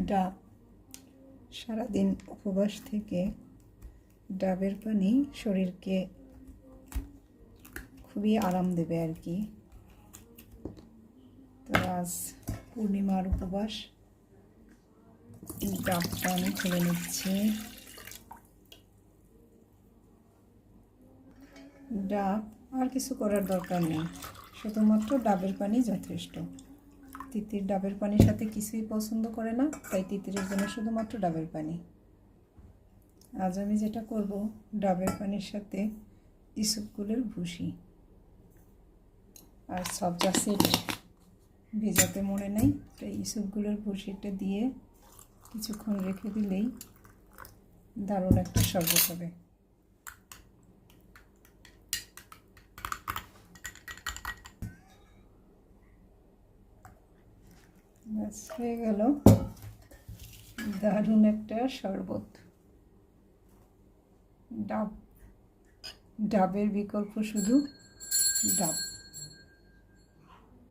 ডাব সারাদিন উপবাস থেকে ডাবের পানি শরীরকে খুবই আরাম দেবে আর কি। তো আজ পূর্ণিমার উপবাস, ডাবটা আমি খুলে নিচ্ছি। ডাব আর কিছু করার দরকার নেই, শুধুমাত্র ডাবের পানি যথেষ্ট। তিতির ডাবের পানির সাথে কিছুই পছন্দ করে না, তাই তিতিরের জন্য শুধুমাত্র ডাবের পানি। আজ আমি যেটা করব, ডাবের পানির সাথে ইসবগুলের ভুসি আর সবজা সিড ভেজাতে মনে নেই, তাই ইসবগুলের ভুসিটা দিয়ে কিছুক্ষণ রেখে দিলেই দারুণ একটা শরবত হবে। ব্যাস হয়ে গেল দারুণ একটা শরবত। ডাবের বিকল্প শুধু ডাব।